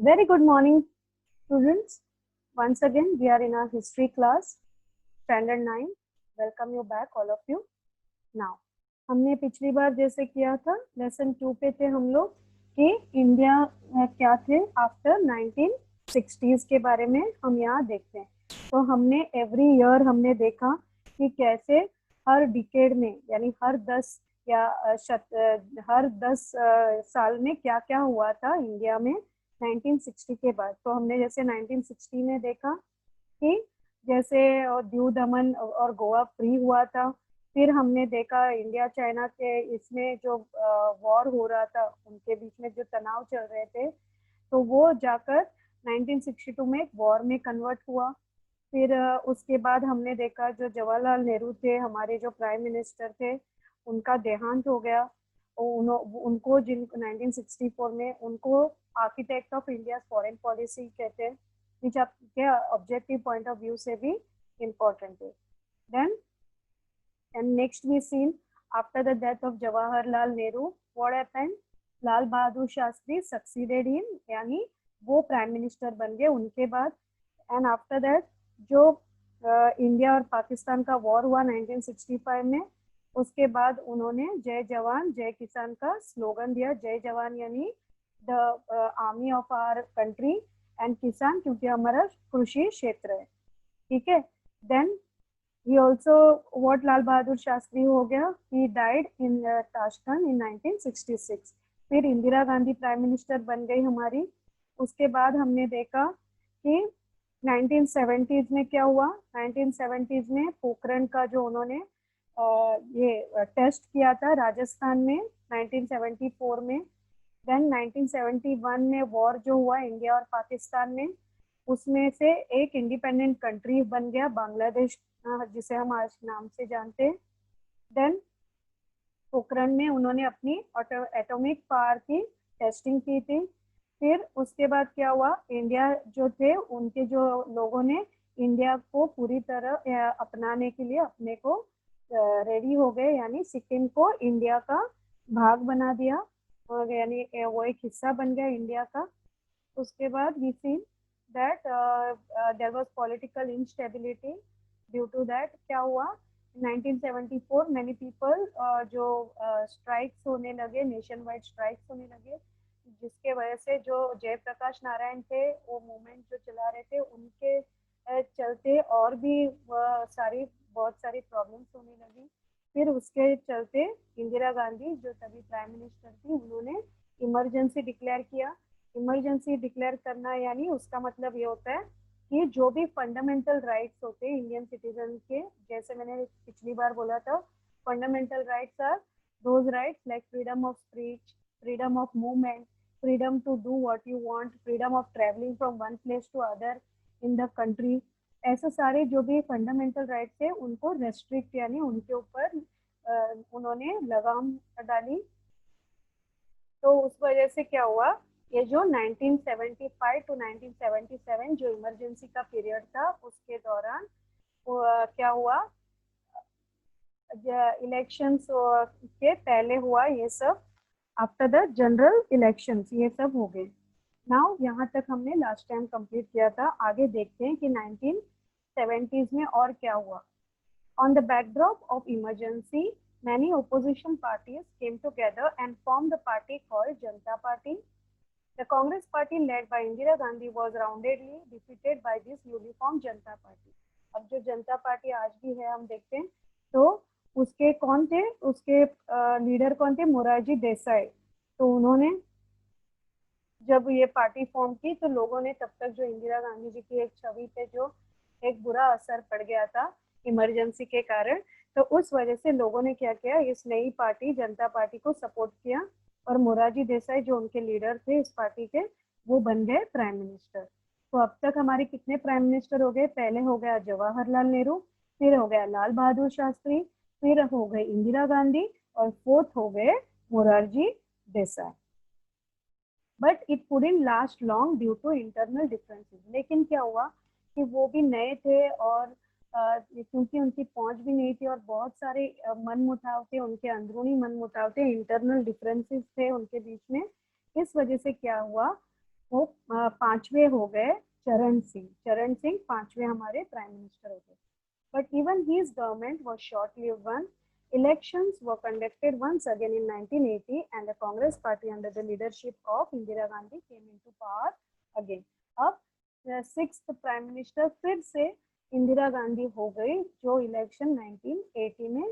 Very good morning, students. Once again, we are in our history class, standard 9. Welcome you back, all of you. Now, हमने पिछली बार जैसे किया था, lesson 2 पे थे हम लोग कि इंडिया क्या थे आफ्टर 1960s के बारे में हम यहाँ देखते हैं। तो हमने एवरी ईयर हमने देखा कि कैसे हर डिकेड में यानी हर 10 या हर 10 साल में क्या क्या हुआ था इंडिया में 1960 के बाद। तो हमने जैसे 1960 में देखा कि जैसे दीव दमन और गोवा फ्री हुआ था। फिर हमने देखा इंडिया चाइना के इसमें जो वॉर हो रहा था, उनके बीच में जो तनाव चल रहे थे, तो वो जाकर 1962 में एक वॉर में कन्वर्ट हुआ। फिर उसके बाद हमने देखा जो जवाहरलाल नेहरू थे, हमारे जो प्राइम मिनिस्टर थे, उनका देहांत हो गया। उनको जिन 1964 में उनको architect of India foreign policy कहते हैं, which आपके ऑब्जेक्टिव पॉइंट ऑफ व्यू से भी इम्पोर्टेंट है। Then and next we seen after the death of Jawaharlal Nehru, what happened? Lal Bahadur Shastri succeeded him, यानी वो प्राइम मिनिस्टर बन गए उनके बाद। एंड आफ्टर दैट जो इंडिया और पाकिस्तान का वॉर हुआ 1965 में, उसके बाद उन्होंने जय जवान जय किसान का स्लोगन दिया। जय जवान यानी the army of our country, and किसान क्योंकि हमारा कृषि क्षेत्र है, ठीक है। Then he also what Lal Bahadur Shastri हो गया, he died in Tashkent in 1966। फिर इंदिरा गांधी प्राइम मिनिस्टर बन गई हमारी। उसके बाद हमने देखा कि 1970s में क्या हुआ। 1970s में पोखरण का जो उन्होंने ये टेस्ट किया था राजस्थान में 1974 में। देन 1971 में वॉर जो हुआ इंडिया और पाकिस्तान में, उसमें से एक इंडिपेंडेंट कंट्री बन गया बांग्लादेश, जिसे हम आज नाम से जानते हैं। देन पोखरण में उन्होंने अपनी एटॉमिक पावर की टेस्टिंग की थी। फिर उसके बाद क्या हुआ, इंडिया जो थे उनके जो लोगों ने इंडिया को पूरी तरह अपनाने के लिए अपने को रेडी हो गए, यानी सिक्किम को इंडिया का भाग बना दिया, और यानी वो एक हिस्सा बन गया इंडिया का। उसके बाद we see that there was political instability. Due to that क्या हुआ, 1974 मैनी पीपल जो स्ट्राइक्स होने लगे, नेशन वाइड स्ट्राइक्स होने लगे, जिसके वजह से जो जयप्रकाश नारायण थे वो मूवमेंट जो चला रहे थे, उनके चलते और भी बहुत सारी प्रॉब्लम्स होने लगी। फिर उसके चलते इंदिरा गांधी जो तभी प्राइम मिनिस्टर थी, उन्होंने इमरजेंसी डिक्लेयर किया। इमरजेंसी डिक्लेयर करना यानी उसका मतलब ये होता है कि जो भी फंडामेंटल राइट्स होते हैं इंडियन सिटीजन के, जैसे मैंने पिछली बार बोला था, fundamental rights are those rights like freedom of speech, freedom of movement, freedom to do what you want, freedom of traveling from one place to other in the country। ऐसे सारे जो भी फंडामेंटल राइट्स है उनको restrict यानी उनके ऊपर उन्होंने लगाम डाली। तो उस वजह से क्या हुआ, ये जो 1975 टू 1977 जो इमरजेंसी का पीरियड था, उसके दौरान क्या हुआ, इलेक्शंस के पहले हुआ ये सब, आफ्टर द जनरल इलेक्शंस ये सब हो गए। नाउ यहाँ तक हमने लास्ट टाइम कंप्लीट किया था। आगे देखते हैं कि 1970s में और क्या हुआ। On the backdrop of emergency, many opposition parties came together and formed the party called Janata Party. The Congress party led by Indira Gandhi was roundly defeated by this newly formed Janata Party. अब जो जनता party आज भी है हम देखते हैं, तो उसके कौन थे, उसके लीडर कौन थे, मोरारजी देसाई। तो उन्होंने जब ये पार्टी फॉर्म की तो लोगों ने तब तक जो इंदिरा गांधी जी की एक छवि पे जो एक बुरा असर पड़ गया था इमरजेंसी के कारण, तो उस वजह से लोगों ने क्या किया, इस नई पार्टी जनता पार्टी को सपोर्ट किया, और मोरारजी देसाई जो उनके लीडर थे इस पार्टी के, वो बन गए प्राइम मिनिस्टर। तो अब तक हमारे कितने प्राइम मिनिस्टर हो गए, पहले हो गया जवाहरलाल नेहरू, फिर हो गया लाल बहादुर शास्त्री, फिर हो गए इंदिरा गांधी, और फोर्थ हो गए Morarji Desai. But it couldn't last long due to internal differences. लेकिन क्या हुआ कि वो भी नए थे, और क्योंकि उनकी पहुंच भी नहीं थी, और बहुत सारे मन मुटाव थे, उनके अंदरूनी मन मुटाव थे, इंटरनल डिफरेंसेस थे उनके बीच में। इस वजह से क्या हुआ वो पांचवे हो गए चरण सिंह। चरण सिंह पांचवे हमारे प्राइम मिनिस्टर हो गए। But even his government was short-lived one. Elections were conducted once again in 1980 and the Congress party under the leadership of Indira Gandhi came into power again. अब सिक्स्थ प्राइम मिनिस्टर फिर से इंदिरा गांधी हो गई, जो election 1980 में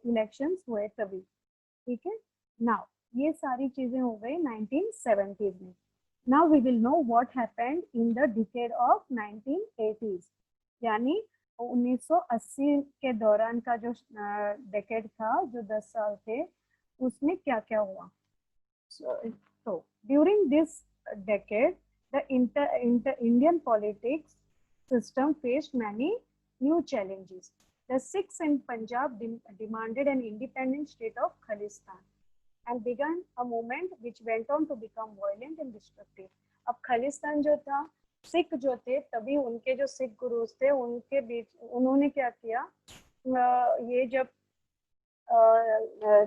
elections हुए तभी। ठीक है, नाउ ये सारी चीजें हो गई 1970s में। Now we will know what happened in the decade of 1980s, यानी 1980 के दौरान का जो डेकेड था, जो 10 साल थे, उसमें क्या क्या हुआ। So during this decade, the Indian politics system faced many new challenges. The Sikhs in Punjab demanded an independent state of Khalistan and began a movement which went on to become violent and destructive. अब खालिस्तान जो था, सिख जो थे, तभी उनके जो सिख गुरुज थे उनके बीच उन्होंने क्या किया, ये जब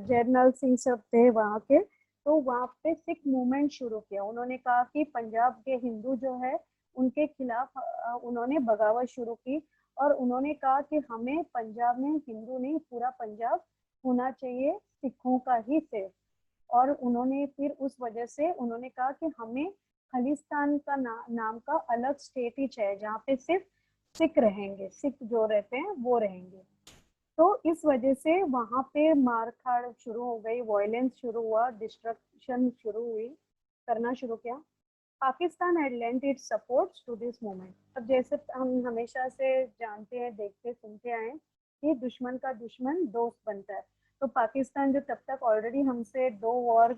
जर्नल सिंह सब थे वहाँ के, तो वहाँ पे सिख मूवमेंट शुरू किया। उन्होंने कहा कि पंजाब के हिंदू जो है उनके खिलाफ उन्होंने बगावत शुरू की और उन्होंने कहा कि हमें पंजाब में हिंदू नहीं, पूरा पंजाब होना चाहिए सिखों का ही सिर्फ। और उन्होंने फिर उस वजह से उन्होंने कहा कि हमें खालिस्तान का नाम का अलग स्टेट ही चाहिए, जहाँ पे सिर्फ सिख रहेंगे, सिख जो रहते हैं वो रहेंगे। तो इस वजह से वहां पे मारकाट शुरू हो गई, वायलेंस शुरू हुआ, डिस्ट्रक्शन शुरू हुई, करना शुरू किया। Pakistan had lent its supports to this movement. अब जैसे हम हमेशा से जानते हैं, देखते सुनते आए कि दुश्मन का दुश्मन दोस्त बनता है। तो पाकिस्तान जो तब तक ऑलरेडी हमसे 2 वॉर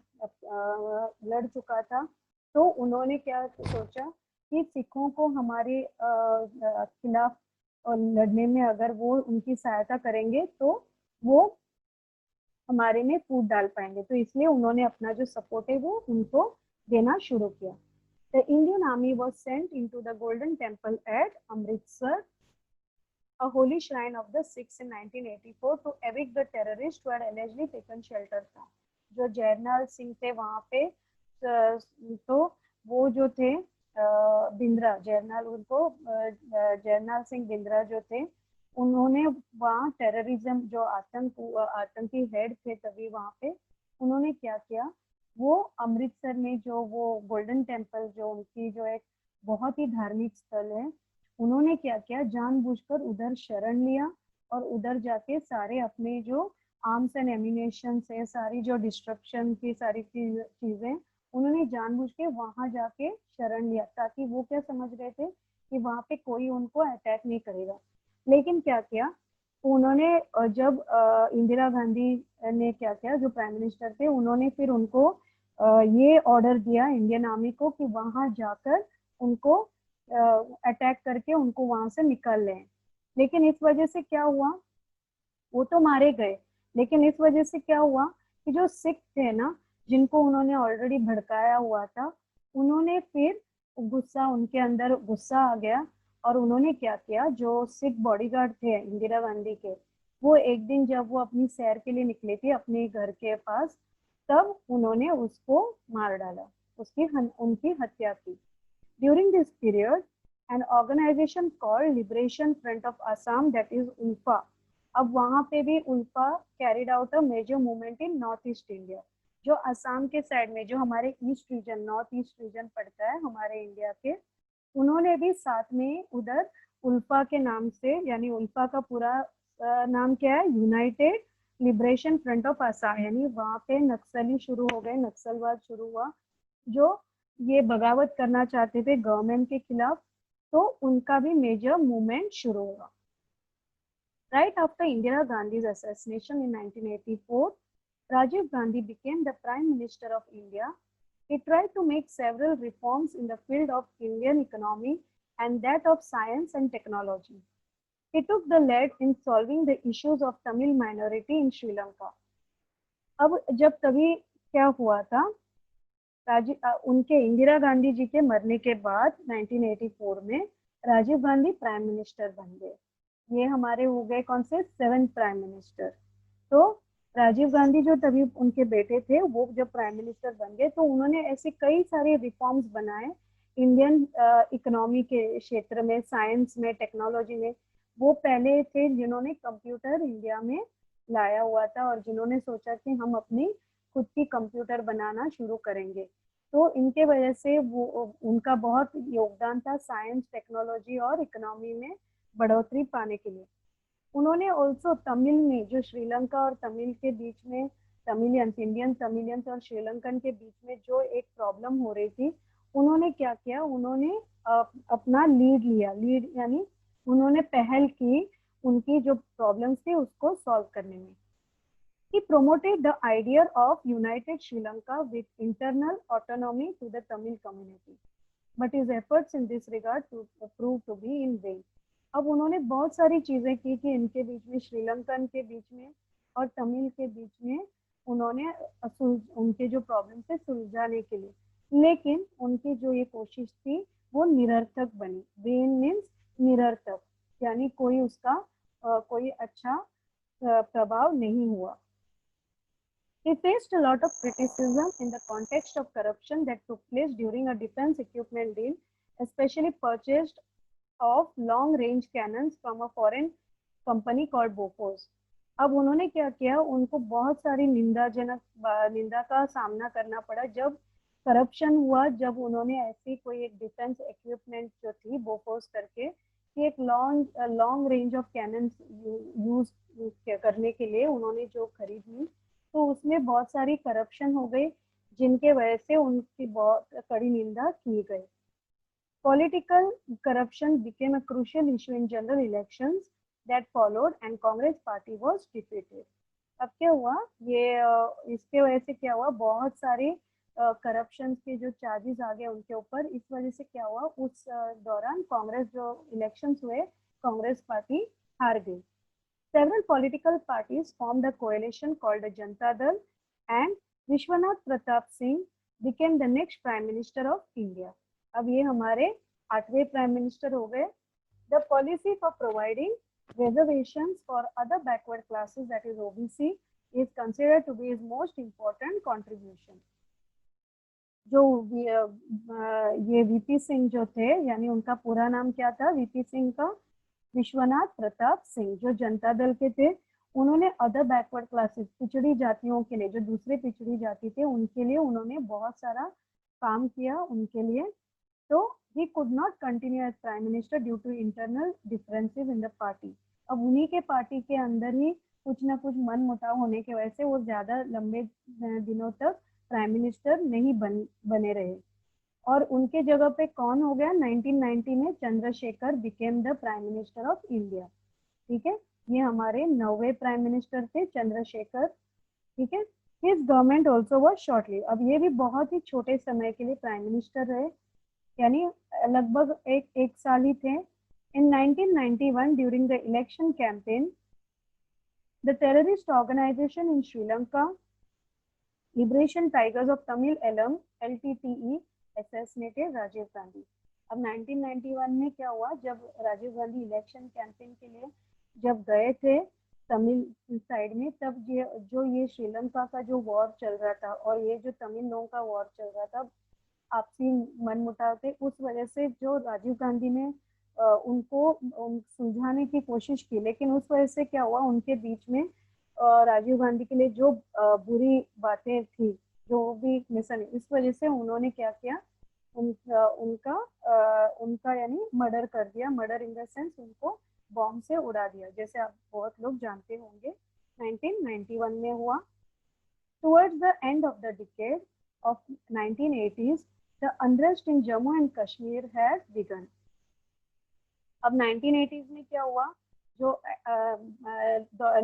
लड़ चुका था, तो उन्होंने क्या सोचा कि सिखों को हमारे खिलाफ और लड़ने में अगर वो उनकी सहायता करेंगे तो वो हमारे में फूट डाल पाएंगे, तो इसलिए उन्होंने अपना जो सपोर्ट है वो उनको देना शुरू किया। The Indian army was sent into the Golden Temple at Amritsar, a holy shrine of the Sikhs in 1984 to evict the terrorists who had allegedly taken shelter था। जो जर्नल सिंह थे वहाँ पे, तो वो जो थे बिंद्रा जर्नल, उनको जर्नल सिंह बिंद्रा जो थे, उन्होंने वहाँ टेररिज्म जो आतंकी हेड थे तभी वहाँ पे, उन्होंने क्या किया, वो अमृतसर में जो वो गोल्डन टेम्पल जो उनकी जो एक बहुत ही धार्मिक स्थल है, उन्होंने क्या किया, जानबूझकर उधर शरण लिया और उधर जाके सारे अपने जो आर्म्स एंड एम्यूनेशन है, सारी जो डिस्ट्रक्शन की सारी चीजें उन्होंने जानबूझ के वहां जाके शरण लिया, ताकि वो क्या समझ रहे थे कि वहां पे कोई उनको अटैक नहीं करेगा। लेकिन क्या किया उन्होंने, जब इंदिरा गांधी ने क्या किया, जो प्राइम मिनिस्टर थे, उन्होंने फिर उनको ये ऑर्डर दिया इंडियन आर्मी को कि वहां जाकर उनको अटैक करके उनको वहां से निकाल लें। लेकिन इस वजह से क्या हुआ, वो तो मारे गए, लेकिन इस वजह से क्या हुआ कि जो सिख थे ना, जिनको उन्होंने ऑलरेडी भड़काया हुआ था, उन्होंने फिर गुस्सा, उनके अंदर गुस्सा आ गया और उन्होंने क्या किया, जो सिख बॉडीगार्ड थे इंदिरा गांधी के, वो एक दिन जब वो अपनी सैर के लिए निकले थे अपने घर के पास, तब उन्होंने उसको मार डाला, उनकी हत्या की। During this period, an organization called Liberation Front of Assam, that is ULFA, अब वहाँ पे भी ULFA carried out a major movement in North East India, जो असम के साइड में, जो हमारे east region, north east region पड़ता है हमारे इंडिया के, उन्होंने भी साथ में उधर ULFA के नाम से, यानी ULFA का पूरा नाम क्या है, United liberation front of Assam, यानी वहाँ पे नक्सली शुरू हो गए, नक्सलवाद शुरू हुआ, जो ये बगावत करना चाहते थे गवर्नमेंट के खिलाफ, तो उनका भी मेजर मूवमेंट शुरू हुआ। Right after Indira Gandhi's assassination in 1984, Rajiv Gandhi became the Prime Minister of India. He tried to make several reforms in the field of Indian economy and that of science and technology. He took the lead in solving the issues of Tamil minority in Sri Lanka. अब जब तभी क्या हुआ था, उनके इंदिरा गांधी जी के मरने के बाद 1984 में राजीव गांधी प्राइम मिनिस्टर बन गए। ये हमारे हो गए कौन से, 7th प्राइम मिनिस्टर। तो राजीव गांधी जो तभी उनके बेटे थे, वो जब प्राइम मिनिस्टर बन गए तो उन्होंने ऐसे कई सारे रिफॉर्म्स बनाए इंडियन इकोनॉमी के क्षेत्र में, साइंस में, टेक्नोलॉजी में। वो पहले थे जिन्होंने कंप्यूटर इंडिया में लाया हुआ था और जिन्होंने सोचा कि हम अपनी खुद की कंप्यूटर बनाना शुरू करेंगे। तो इनके वजह से वो उनका बहुत योगदान था साइंस, टेक्नोलॉजी और इकोनॉमी में बढ़ोतरी पाने के लिए। उन्होंने ऑल्सो तमिल में, जो श्रीलंका और तमिल के बीच में, तमिलियंस, इंडियन तमिलियंस और श्रीलंकन के बीच में जो एक प्रॉब्लम हो रही थी, उन्होंने क्या किया, उन्होंने अपना लीड लिया, लीड यानी उन्होंने पहल की उनकी जो प्रॉब्लम्स थी उसको सॉल्व करने में। He promoted the idea of united Sri Lanka with internal autonomy to the Tamil community, but his efforts in this regard proved to be in vain. अब उन्होंने बहुत सारी चीजें की कि इनके बीच में, श्रीलंकन के बीच में और तमिल के बीच में, उन्होंने उनके जो प्रॉब्लम थे सुलझाने के लिए, लेकिन उनकी जो ये कोशिश थी वो निरर्थक बनी। वेन मीन्स निरर्थक, यानी कोई उसका कोई अच्छा प्रभाव नहीं हुआ। He faced a lot of criticism in the context of corruption that took place during a defense equipment deal, especially purchased of long-range cannons from a foreign company called Bofors. अब उन्होंने क्या किया, उनको बहुत सारी निंदा का सामना करना पड़ा जब करप्शन हुआ, जब उन्होंने ऐसी कोई एक डिफेंस इक्विपमेंट जो थी बोफोर्स करके, कि एक long range of cannon use करने के लिए उन्होंने जो खरीद ली, तो उसमें बहुत सारी करप्शन हो गई जिनके वजह से उनकी बहुत कड़ी निंदा की गई। Political corruption became a crucial issue in general elections that followed and Congress party was defeated. अब क्या हुआ, ये इसके वजह से क्या हुआ, बहुत सारे करप्शन के जो चार्जेस आ गए उनके ऊपर। इस वजह से क्या हुआ, उस दौरान कांग्रेस जो इलेक्शंस हुए, कांग्रेस पार्टी हार गई। Several political parties formed a coalition called the Janata Dal, and Vishwanath Pratap Singh became the next Prime Minister of India. अब ये हमारे 8वें प्राइम मिनिस्टर हो गए। The policy for providing reservations for other backward classes, that is OBC, is considered to be his most important contribution. जो ये VP Singh जो थे, यानी उनका पूरा नाम क्या था वीपी सिंह का, विश्वनाथ प्रताप सिंह, जो जनता दल के थे, उन्होंने अदर बैकवर्ड क्लासेस, पिछड़ी जातियों के लिए, जो दूसरे पिछड़ी जाति थे उनके लिए उन्होंने बहुत सारा काम किया उनके लिए। तो he could not continue as prime minister due to internal differences in the party. अब उन्हीं के पार्टी के अंदर ही कुछ ना कुछ मन मुटाव होने की वजह से वो ज्यादा लंबे दिनों तक प्राइम मिनिस्टर नहीं बने रहे, और उनके जगह पे कौन हो गया, 1990 में Chandrashekhar became the prime minister of India. ठीक है, ये हमारे 9वें प्राइम मिनिस्टर थे चंद्रशेखर। ठीक है, his government also was shortly, अब ये भी बहुत ही छोटे समय के लिए प्राइम मिनिस्टर रहे, यानी लगभग एक साल ही थे। In 1991 during the election campaign, the terrorist organisation in Sri Lanka liberation tigers of Tamil Eelam LTTE assassinated Rajiv Gandhi. अब 1991 में क्या हुआ, जब राजीव गांधी इलेक्शन कैंपेन के लिए जब गए थे तमिल साइड में, तब ये श्रीलंका का जो वॉर चल रहा था और ये जो तमिल लोगों का वॉर चल रहा था, आपसी मनमुटाव थे, उस वजह से जो राजीव गांधी ने उनको सुलझाने की कोशिश की, लेकिन उस वजह से क्या हुआ, उनके बीच में राजीव गांधी के लिए जो बुरी बातें थी, जो भी मिसन, इस वजह से उन्होंने क्या किया, उनका यानी मर्डर कर दिया। मर्डर इन द सेंस उनको बॉम्ब से उड़ा दिया, जैसे आप बहुत लोग जानते होंगे 1991 में हुआ। Towards the end of the decade of 1980s, the unrest in Jammu and Kashmir has begun. अब 1980s में क्या हुआ, जो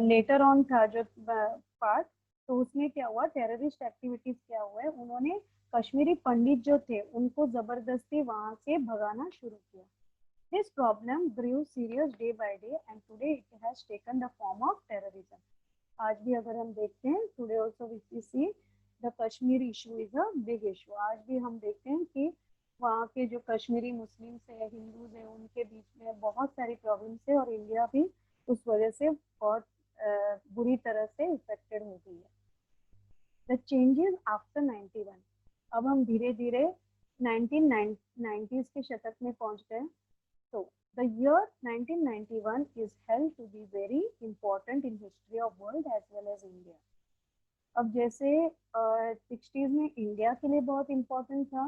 लेटर ऑन था जो पार्ट, तो उसमें क्या हुआ, टेररिस्ट एक्टिविटीज क्या हुआ है, उन्होंने कश्मीरी पंडित जो थे उनको जबरदस्ती वहां से भगाना शुरू किया। This problem grew serious day by day and today it has taken the form of terrorism. आज भी अगर हम देखते हैं, today also we see the Kashmir issue is a big issue. आज भी हम देखते हैं कि वहाँ के जो कश्मीरी मुस्लिम है, हिंदूज है, उनके बीच में बहुत सारी प्रॉब्लम्स है, और इंडिया भी उस वजह से बहुत बुरी तरह से इफेक्टेड हो गई है। द चेंजेस आफ्टर 91, अब हम धीरे धीरे 1990s के शतक में पहुंच गए। So, the year 1991 is held to be very important in history of world as well as India. अब जैसे 60s में इंडिया के लिए बहुत इम्पोर्टेंट था,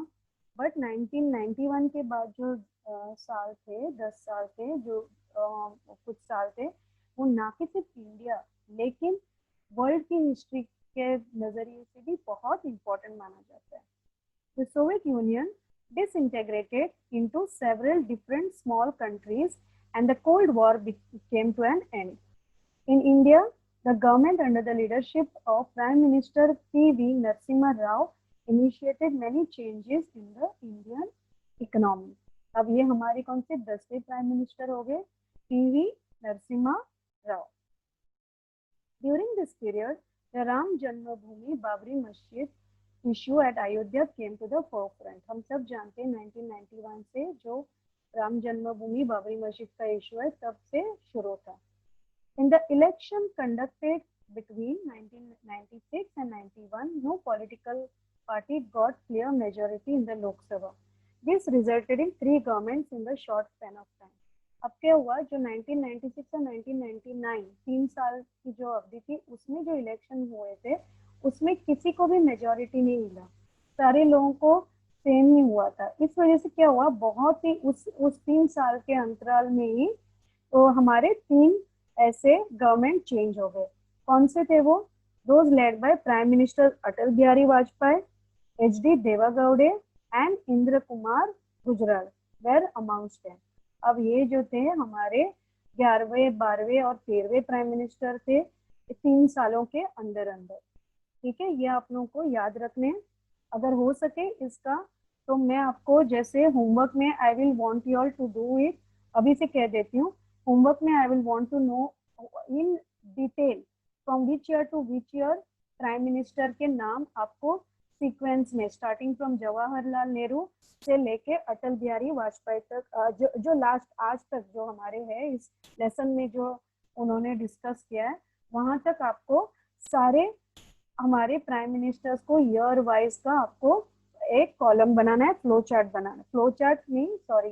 बट 1991 के बाद जो साल थे, 10 साल थे, जो कुछ साल थे, वो ना कि सिर्फ इंडिया लेकिन वर्ल्ड की हिस्ट्री के नज़रिए से भी बहुत इम्पोर्टेंट माना जाता है। The Soviet Union disintegrated into several different small countries and the Cold War came to an end. In India, the government under the leadership of Prime Minister P.V. Narasimha Rao initiated many changes in the Indian economy. अब ये हमारे कौन से 10वें prime minister हो गए, P.V. Narasimha Rao. During this period, the Ram Janmabhoomi Babri Masjid issue at Ayodhya came to the forefront. हम सब जानते हैं 1991 से जो राम जन्मभूमि बाबरी मस्जिद का इशू है तब से शुरू था। In the election conducted between 1996 and 91, no political party got clear majority in the Lok Sabha. This resulted in 3 governments in the short span of time. अब क्या हुआ, जो 1996 और 1999 3 साल की जो अवधि थी उसमें जो इलेक्शन हुए थे उसमें किसी को भी मेजॉरिटी नहीं मिला, सारे लोगों को सेम नहीं हुआ था। इस वजह से क्या हुआ, बहुत ही उस 3 साल के अंतराल में ही तो हमारे 3 ऐसे गवर्नमेंट चेंज हो गए। कौन से थे वो? Those led by prime minister Atal Bihari Vajpayee, HD Devegowda and Inder Kumar Gujral were amongst them. अब ये जो थे हमारे 11वें 12वें और 13वें प्राइम मिनिस्टर थे 3 सालों के अंदर अंदर। ठीक है, ये आप लोगों को याद रखने, अगर हो सके इसका तो मैं आपको जैसे होमवर्क में I will want you all to do it, अभी से कह देती हूँ। होमवर्क में I will want to know in detail from which year to which year prime minister के नाम आपको सीक्वेंस में स्टार्टिंग फ्रॉम जवाहरलाल नेहरू से लेके अटल बिहारी वाजपेयी तक जो लास्ट आज तक जो हमारे है इस लेसन में जो उन्होंने डिस्कस किया है वहां तक आपको सारे हमारे प्राइम मिनिस्टर्स को ईयर वाइज का आपको एक कॉलम बनाना है, फ्लो चार्ट बनाना है, फ्लो चार्ट नहीं सॉरी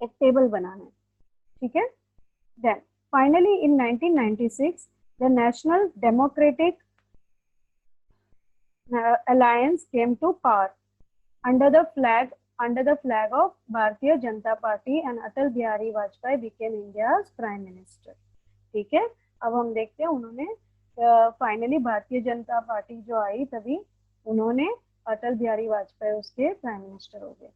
एक टेबल बनाना है। ठीक है, then finally in 1996 the national democratic alliance came to power under the flag of Bharatiya Janata Party and Atal Bihari Vajpayee became India's prime minister. ठीक है, अब हम देखते हैं उन्होंने फाइनली भारतीय जनता पार्टी जो आई तभी उन्होंने अटल बिहारी वाजपेयी उसके प्राइम मिनिस्टर हो गए।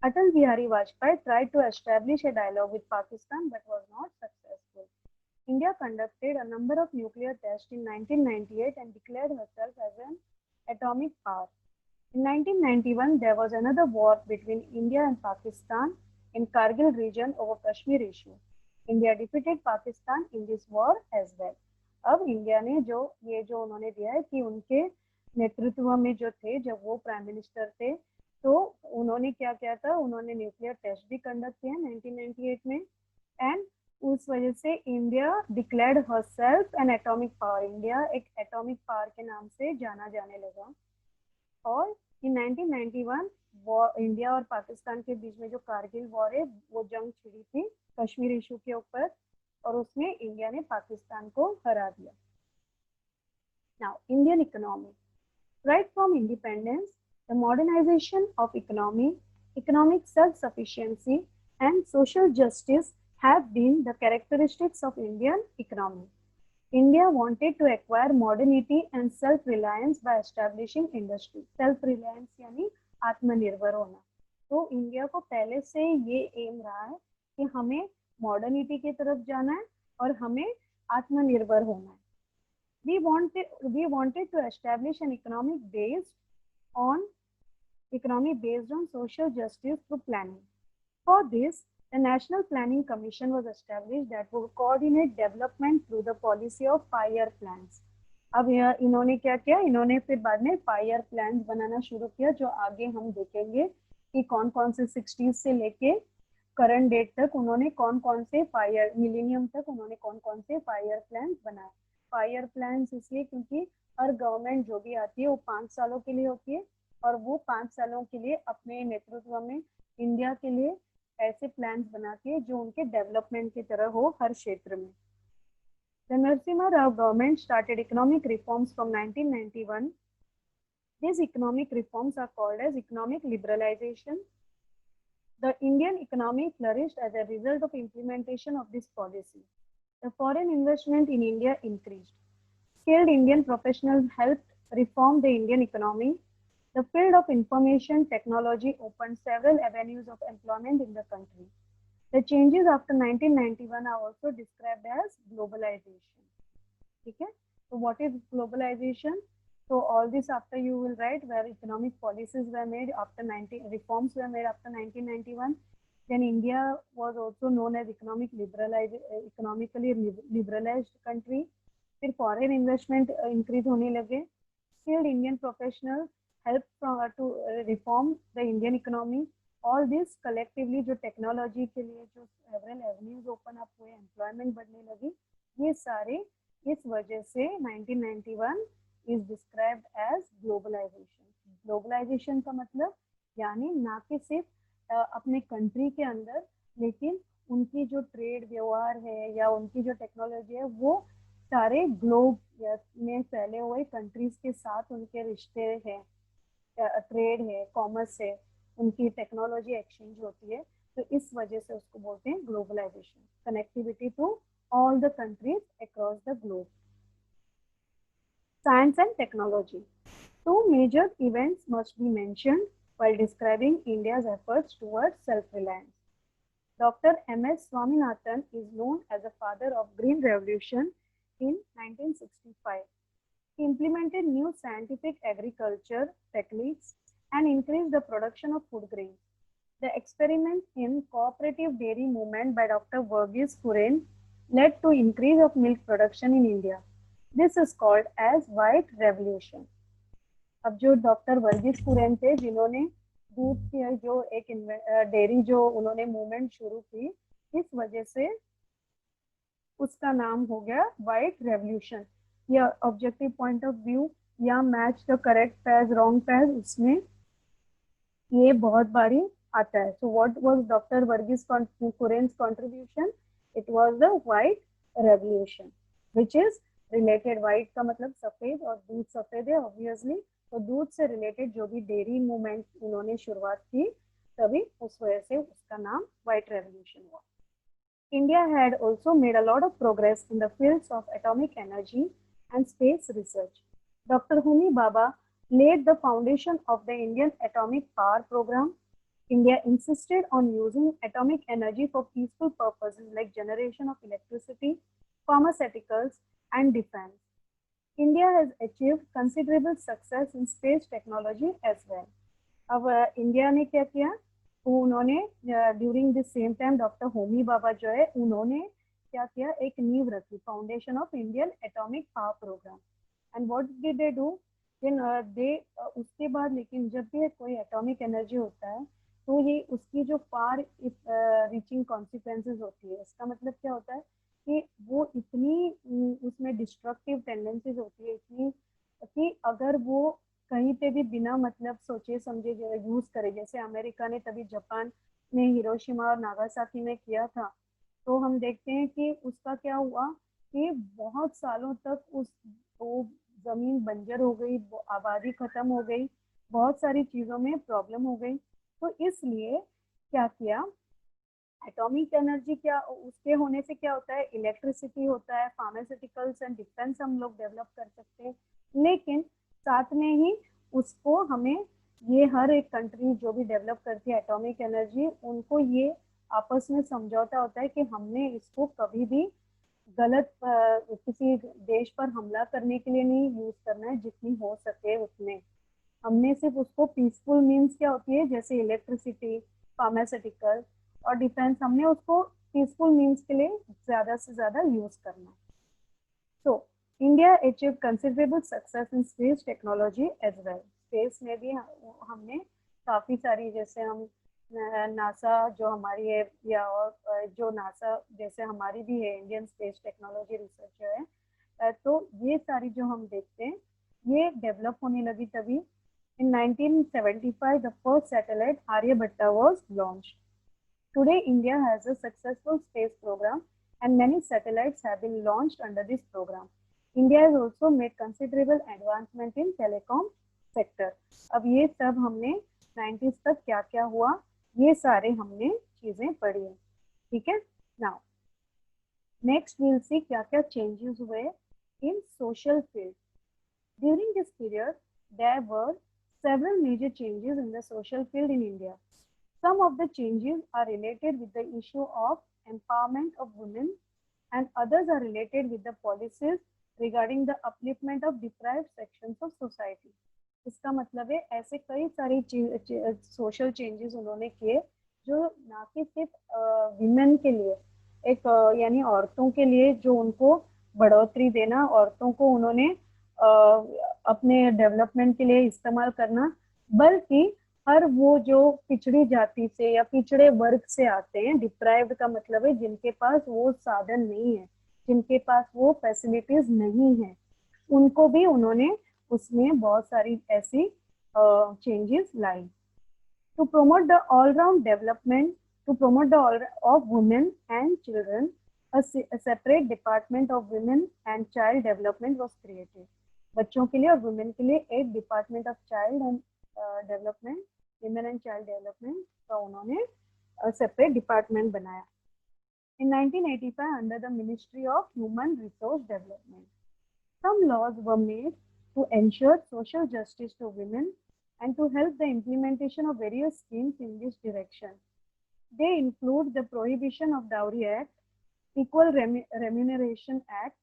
Atal Bihari Vajpayee tried to establish a dialogue with Pakistan but was not successful. India conducted a number of nuclear tests in 1998 and declared herself as an atomic power. In 1991, there was another war between India and Pakistan in Kargil region over Kashmir issue. India defeated Pakistan in this war as well. अब India ने जो उन्होंने दिया है कि उनके नेतृत्व में जो थे जब वो प्राइम मिनिस्टर थे तो उन्होंने क्या किया था, उन्होंने न्यूक्लियर टेस्ट भी कंडक्ट किया 1998 में एंड उस वजह से India declared herself N atomic power. India एक एटॉमिक पावर के नाम से जाना जाने लगा। और इन 1991 इंडिया और पाकिस्तान के बीच में जो कारगिल वॉर है वो जंग छिड़ी थी कश्मीर इशू के ऊपर और उसमें इंडिया ने पाकिस्तान को हरा दिया। Now Indian economy, right from independence the modernisation of economy, economic self sufficiency and social justice have been the characteristics of Indian economy. India wanted to acquire modernity and self-reliance by establishing industry. Self-reliance यानी आत्मनिर्भर होना। तो India को पहले से ये M रहा है कि हमें मॉडर्निटी की तरफ जाना है और हमें आत्मनिर्भर होना है। We wanted to establish an economy based on social justice through planning. For this, the National Planning Commission was established that would coordinate development through the policy of 5-year plans. अब इन्होंने क्या किया, इन्होंने फिर बाद में 5-year plans बनाना शुरू किया जो आगे हम देखेंगे कि कौन कौन से 60s से लेके करंट डेट तक उन्होंने कौन कौन से फायर मिलेनियम तक उन्होंने कौन कौन से फायर प्लान बनाए। फायर प्लान इसलिए क्योंकि हर गवर्नमेंट जो भी आती है वो 5 सालों के लिए होती है और वो 5 सालों के लिए अपने नेतृत्व में इंडिया के लिए ऐसे प्लान्स बनाती है जो उनके डेवलपमेंट की तरह हो हर क्षेत्र में। The Narasimha Rao government started economic reforms from 1991. These economic reforms are called as economic liberalization. The Indian economy flourished as a result of implementation of this policy. The foreign investment in India increased. Skilled Indian professionals helped reform the Indian economy. The field of information technology opened several avenues of employment in the country. The changes after 1991 are also described as globalization. Okay? So what is globalization? So all this after you will write where economic policies were made after reforms were made after 1991. Then India was also known as economically liberalized country. फिर foreign investment increase होने लगे. Skilled Indian professionals helped to reform the Indian economy. All this collectively जो technology के लिए जो several avenues open up हुए, employment बढ़ने लगी, ये सारे इस वजह से 1991 is described as globalization. Globalization का मतलब यानी ना कि सिर्फ अपने कंट्री के अंदर लेकिन उनकी जो ट्रेड व्यवहार है या उनकी जो टेक्नोलॉजी है वो सारे ग्लोब में फैले हुए कंट्रीज के साथ उनके रिश्ते हैं, ट्रेड है, कॉमर्स है, उनकी टेक्नोलॉजी एक्सचेंज होती है, तो इस वजह से उसको बोलते हैं globalisation, connectivity to all the countries across the globe. Science and technology. Two major events must be mentioned while describing India's efforts towards self-reliance. Dr. M.S. Swaminathan is known as the father of Green Revolution in 1965. He implemented new scientific agriculture techniques and increased the production of food grains. The experiment in cooperative dairy movement by Dr. Verghese Kurien led to increase of milk production in India. This is called as White Revolution. अब जो doctor Varghese Kurien थे जिन्होंने दूध की जो एक dairy जो उन्होंने मूवमेंट शुरू की, इस वजह से उसका नाम हो गया व्हाइट रेवोल्यूशन. या ऑब्जेक्टिव पॉइंट ऑफ व्यू या match the correct page wrong page, उसमें ये बहुत बारी आता है. So what was doctor Verghese Kurien's contribution? It was the white revolution, which is related. White का मतलब सफेद और दूध सफेद है obviously, तो दूध से related जो भी डेयरी मूवमेंट उन्होंने शुरुआत की तभी उस वजह से उसका नाम white revolution हुआ. India had also made a lot of progress in the fields of atomic energy and space research. Dr. Homi Bhabha laid the foundation of the Indian atomic power program. India insisted on using atomic energy for peaceful purposes like generation of electricity, pharmaceuticals, and defense. India has achieved considerable success in space technology as well. अब India ने क्या किया? उन्होंने during this same time doctor Homi Bhabha जो है उन्होंने क्या किया? एक नींव रखी, foundation of Indian atomic power program. And what did they do? उसके बाद लेकिन जब भी कोई एटॉमिक एनर्जी होता है तो ये उसकी जो फार रीचिंग कॉन्सिक्वेंसेस होती है. इसका मतलब क्या होता है कि वो इतनी उसमें डिस्ट्रक्टिव टेंडेंसीज होती है इतनी कि अगर वो कहीं पे भी बिना मतलब सोचे समझे यूज करे, जैसे अमेरिका ने तभी जापान में हिरोशिमा और नागासाकी में किया था, तो हम देखते हैं कि उसका क्या हुआ कि बहुत सालों तक उस वो जमीन बंजर हो गई, आबादी खत्म हो गई, बहुत सारी चीजों में प्रॉब्लम हो गई. तो इसलिए क्या किया? एटॉमिक एनर्जी क्या उसके होने से क्या होता है? इलेक्ट्रिसिटी होता है, फार्मास्यूटिकल्स एंड डिफेंस हम लोग डेवलप कर सकते हैं, लेकिन साथ में ही उसको हमें ये हर एक कंट्री जो भी डेवलप करती है एटॉमिक एनर्जी, उनको ये आपस में समझौता होता है कि हमने इसको कभी भी गलत किसी देश पर हमला करने के लिए नहीं यूज करना है, जितनी हो सके उतने. हमने सिर्फ उसको पीसफुल मीन्स क्या होती है जैसे इलेक्ट्रिसिटी, फार्मास्यूटिकल और डिफेंस, हमने उसको पीसफुल मीन्स के लिए ज्यादा से ज्यादा यूज करना. So India achieve considerable success in space technology as well. Space में भी हमने काफी सारी, जैसे हम नासा जो हमारी है, या और जो नासा जैसे हमारी भी है, इंडियन स्पेस टेक्नोलॉजी रिसर्च जो है, तो ये सारी जो हम देखते हैं ये डेवलप होने लगी तभी। In 1975, the first satellite Aryabhatta was launched. Today, India has a successful space program and many satellites have been launched under this program. India has also made considerable advancement in telecom sector. अब ये सब हमने 90s तक क्या क्या हुआ ये सारे हमने चीजें पढ़ी है, ठीक है। नाउ नेक्स्ट विल सी क्या क्या चेंजेस हुए in social field. During this period, there were several major changes in the social field in India. Some of the changes are related with the issue of empowerment of women and others are related with the policies regarding the upliftment of deprived sections of society. इसका मतलब है ऐसे कई सारी social changes उन्होंने किए जो ना कि सिर्फ विमेन के लिए एक यानी औरतों के लिए जो उनको बढ़ोतरी देना, औरतों को उन्होंने अपने डेवलपमेंट के लिए इस्तेमाल करना, बल्कि हर वो जो पिछड़ी जाति से या पिछड़े वर्ग से आते हैं, डिप्राइव्ड का मतलब है जिनके पास वो साधन नहीं है, जिनके पास वो फैसिलिटीज नहीं है, उनको भी उन्होंने उसमें बहुत सारी ऐसी changes lie. To promote the all-round development, to promote the all of women and children, a separate department of women and child development was created. बच्चों के लिए और वुमेन के लिए एक department of child and development, women and child development का उन्होंने separate department बनाया। In 1985, under the Ministry of Human Resource Development, some laws were made to ensure social justice to women and to help the implementation of various schemes in this direction. They include the Prohibition of Dowry Act, Equal Remuneration Act.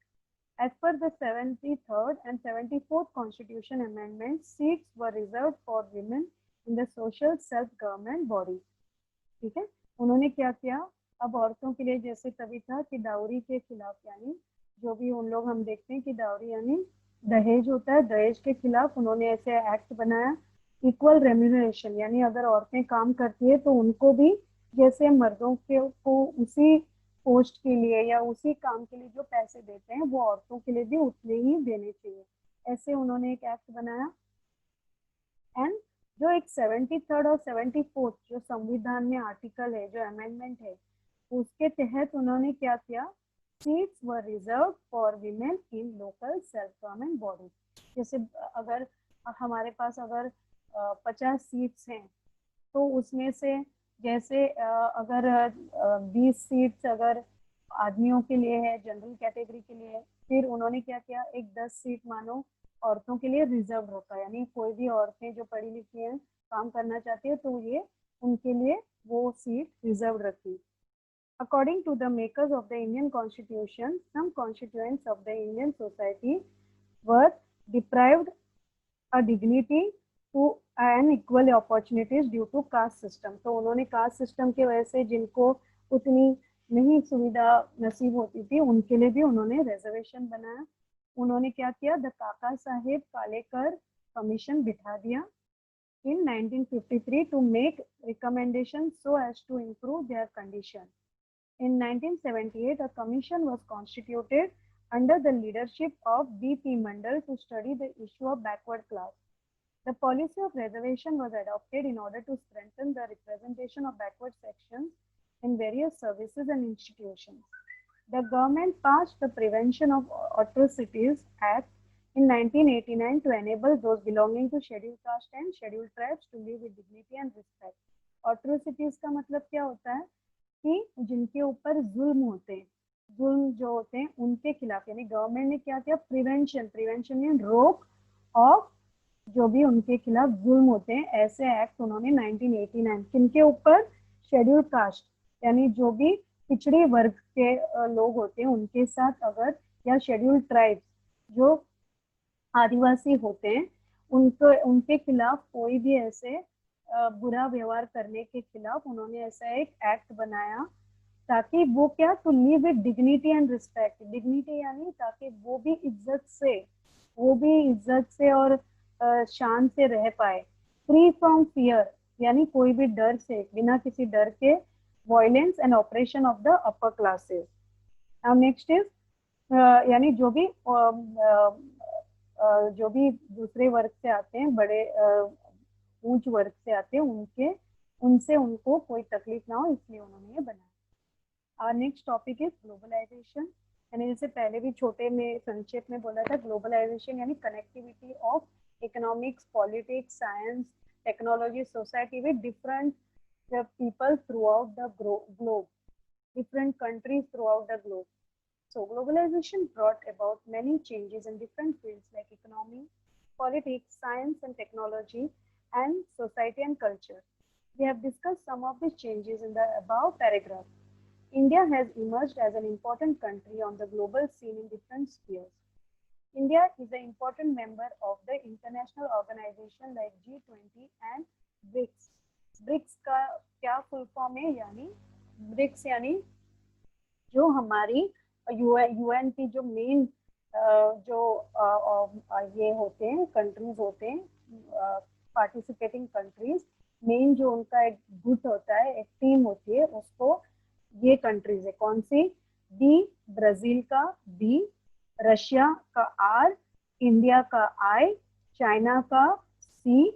As per the 73rd and 74th Constitution Amendments, seats were reserved for women in the social self-government body. ठीक है, उन्होंने क्या किया, अब औरतों के लिए जैसे तभी था कि डाउरी के खिलाफ, यानी जो भी उन लोग हम देखते हैं कि डाउरी यानी दहेज होता है, दहेज के खिलाफ उन्होंने ऐसे एक्ट बनाया। इक्वल रेम्यूनरेशन यानी अगर औरतें काम करती है तो उनको भी जैसे मर्दों के को उसी पोस्ट के लिए या उसी काम के लिए जो पैसे देते हैं वो औरतों के लिए भी उतने ही देने चाहिए, ऐसे उन्होंने एक एक्ट बनाया। एंड जो एक 73rd और 74th जो संविधान में आर्टिकल है, जो अमेंडमेंट है, उसके तहत उन्होंने क्या किया, seats were reserve for women in local self government body. जैसे अगर हमारे पास अगर 50 सीट्स हैं तो उसमें से जैसे अगर 20 सीट्स अगर आदमियों के लिए है, जनरल कैटेगरी के लिए, फिर उन्होंने क्या किया, एक 10 सीट मानो औरतों के लिए रिजर्व रखा, यानी कोई भी औरतें जो पढ़ी लिखी हैं काम करना चाहती है तो ये उनके लिए वो सीट रिजर्व रखी। According to the makers of the Indian Constitution, some constituents of the Indian society were deprived a dignity to and equal opportunities due to caste system. तो उन्होंने कास्ट सिस्टम की वजह से जिनको उतनी नहीं सुविधा नसीब होती थी उनके लिए भी उन्होंने रिजर्वेशन बनाया। उन्होंने क्या किया, द काका साहेब कालेकर कमीशन बिठा दिया in 1953 to make recommendations so as to improve their condition. In 1978, a commission was constituted under the leadership of B.P. Mandal to study the issue of backward class. The policy of reservation was adopted in order to strengthen the representation of backward sections in various services and institutions. The government passed the Prevention of Atrocities Act in 1989 to enable those belonging to scheduled caste and scheduled tribes to live with dignity and respect. Atrocities का मतलब क्या होता है कि जिनके ऊपर जुल्म होते हैं, जुल्म जो होते हैं उनके खिलाफ, यानी गवर्नमेंट ने क्या किया, प्रिवेंशन मीन रोक ऑफ जो भी उनके खिलाफ जुल्म होते हैं, ऐसे एक्ट उन्होंने 1989 किनके ऊपर, शेड्यूल्ड कास्ट यानी जो भी पिछड़े वर्ग के लोग होते हैं उनके साथ अगर, या शेड्यूल्ड ट्राइब्स जो आदिवासी होते हैं उनके खिलाफ कोई भी ऐसे बुरा व्यवहार करने के खिलाफ उन्होंने ऐसा एक एक्ट बनाया ताकि वो क्या, to live with dignity and respect. Dignity यानी ताकि वो भी इज्जत से और शान से रह पाए। फ्री फ्रॉम फियर यानी कोई भी डर से, बिना किसी डर के, violence and operation of the upper classes. Now next is यानी जो भी दूसरे वर्ग से आते हैं, बड़े ऊंच वर्ग से आते हैं, उनसे उनको कोई तकलीफ ना हो, इसलिए उन्होंने ये बनाया। और नेक्स्ट टॉपिक इज ग्लोबलाइजेशन। यानी जैसे पहले भी छोटे में संक्षेप में बोला था, ग्लोबलाइजेशन यानी connectivity of economics, politics, science, technology, society with different people throughout the globe, different countries throughout the globe. So globalization brought about many changes in different fields like economy, politics, science and technology, and society and culture. We have discussed some of these changes in the above paragraph. India has emerged as an important country on the global scene in different spheres. India is an important member of the international organization like G20 and BRICS. BRICS का क्या full form है? यानी BRICS यानी जो हमारी UN की जो main जो ये होते हैं, कंट्रीज होते हैं, पार्टिसिपेटिंग कंट्रीज, मेन जो उनका एक गुट होता है, एक टीम होती है, उसको ये कंट्रीज है। कौन सी? डी ब्राजील का बी, रशिया का आर, इंडिया का आई, चाइना का सी,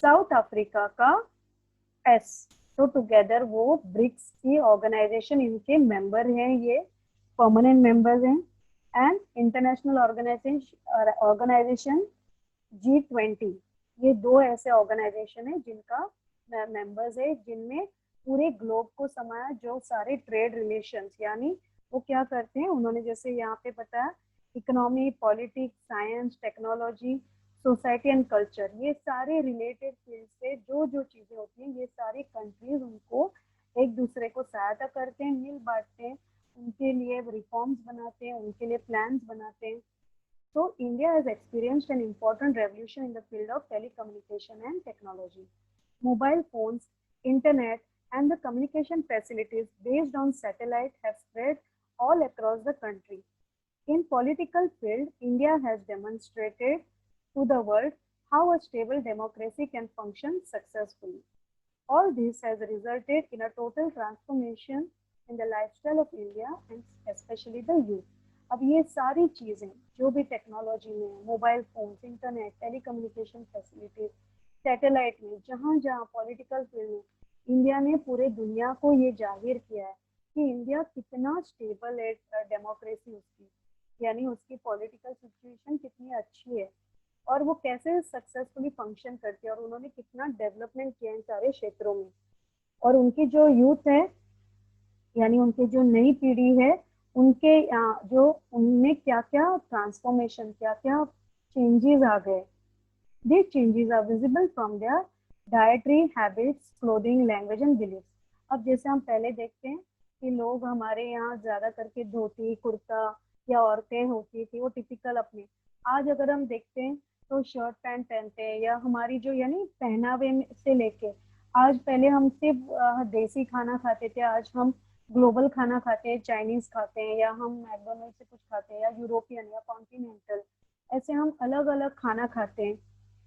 साउथ अफ्रीका का एस। तो टुगेदर वो ब्रिक्स की ऑर्गेनाइजेशन, इनके मेंबर हैं, ये परमानेंट मेंबर्स हैं। एंड इंटरनेशनल ऑर्गेनाइजेशन G20, ये दो ऐसे ऑर्गेनाइजेशन है जिनका मेंबर्स है, जिनमें पूरे ग्लोब को समाया, जो सारे ट्रेड रिलेशंस, यानी वो क्या करते हैं, उन्होंने जैसे यहाँ पे बताया, economy, politics, science, technology, society and culture, ये सारे रिलेटेड फील्ड से जो जो चीजें होती हैं, ये सारी कंट्रीज उनको एक दूसरे को सहायता करते हैं, मिल बांटते हैं, उनके लिए रिफॉर्म्स बनाते हैं, उनके लिए प्लान्स बनाते हैं। So India has experienced an important revolution in the field of telecommunication and technology. Mobile phones, internet, and the communication facilities based on satellite have spread all across the country. In political field, India has demonstrated to the world how a stable democracy can function successfully. All this has resulted in a total transformation in the lifestyle of India and especially the youth. अब ये सारी चीजें जो भी technology में, mobile phone, internet, telecommunication facilities, satellite में, जहाँ जहाँ पॉलिटिकल फील्ड में, इंडिया ने पूरे दुनिया को ये जाहिर किया है कि इंडिया कितना स्टेबल है, डेमोक्रेसी उसकी, यानी उसकी पॉलिटिकल सिचुएशन कितनी अच्छी है और वो कैसे सक्सेसफुली फंक्शन करती है, और उन्होंने कितना डेवलपमेंट किया इन सारे क्षेत्रों में। और उनकी जो यूथ है, यानी उनकी जो नई पीढ़ी है, उनके जो उनमें क्या क्या ट्रांसफॉर्मेशन, क्या क्या चेंजेस आ गए। These changes are visible from their dietary habits, clothing, language and beliefs. अब जैसे हम पहले देखते हैं कि लोग हमारे यहाँ ज्यादा करके धोती कुर्ता, या औरतें होती थी वो टिपिकल अपने, आज अगर हम देखते हैं तो शर्ट पैंट पहनते हैं, या हमारी जो यानी पहनावे से लेके, आज पहले हम सिर्फ देसी खाना खाते थे, आज हम ग्लोबल खाना खाते हैं, चाइनीज खाते हैं, या हम मैकडोनल्ड से कुछ खाते हैं, या यूरोपियन या कॉन्टिनेंटल, ऐसे हम अलग अलग खाना खाते हैं।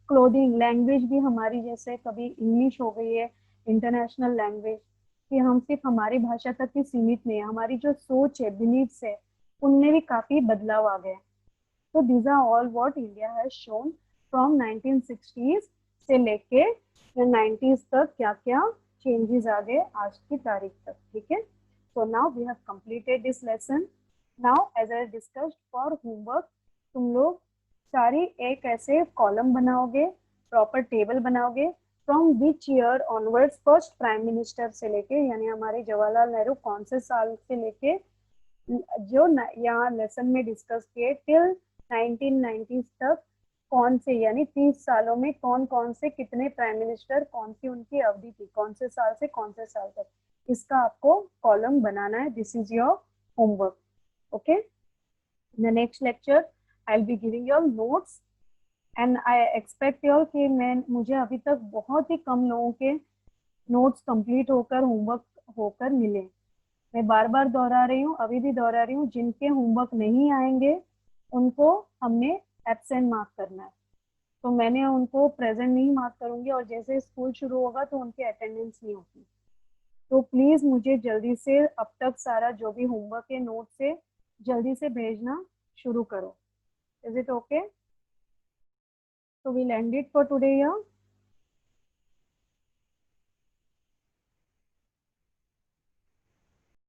क्लोथिंग, लैंग्वेज भी हमारी जैसे कभी इंग्लिश हो गई है इंटरनेशनल लैंग्वेज, कि हम सिर्फ हमारी भाषा तक ही सीमित नहीं है, हमारी जो सोच है, बिलीव्स है, उनमें भी काफी बदलाव आ गए। तो these are all what India has shown from 1960s से लेके 90s तक, क्या क्या चेंजेस आ गए आज की तारीख तक। ठीक है, so now we have completed this lesson. Now as I discussed for homework, तुम लोग सारी एक ऐसे कॉलम बनाओगे, प्रॉपर टेबल बनाओगे, from which year onwards first prime minister से लेके, यानी हमारे जवाहरलाल नेहरू कौन से साल से लेके जो यहाँ लेसन में डिस्कस किए टिल 1990s तक, कौन से यानी 30 सालों में कौन कौन से कितने प्राइम मिनिस्टर, कौन सी उनकी अवधि थी, कौन से साल से कौन से साल तक, इसका आपको कॉलम बनाना है। This is your homework. Okay, in the next lecture I will be giving your notes and I expect your कि मुझे अभी तक बहुत ही कम लोगों के नोट्स कंप्लीट होकर, होमवर्क होकर मिले। मैं बार बार दोहरा रही हूँ, अभी भी दोहरा रही हूँ, जिनके होमवर्क नहीं आएंगे उनको हमने एब्सेंट मार्क करना है। तो मैंने उनको प्रेजेंट नहीं मार्क करूंगी और जैसे स्कूल शुरू होगा तो उनकी अटेंडेंस नहीं होगी। तो प्लीज मुझे जल्दी से अब तक सारा जो भी होमवर्क है नोट से जल्दी से भेजना शुरू करो। Is it okay? So we'll end it for today here.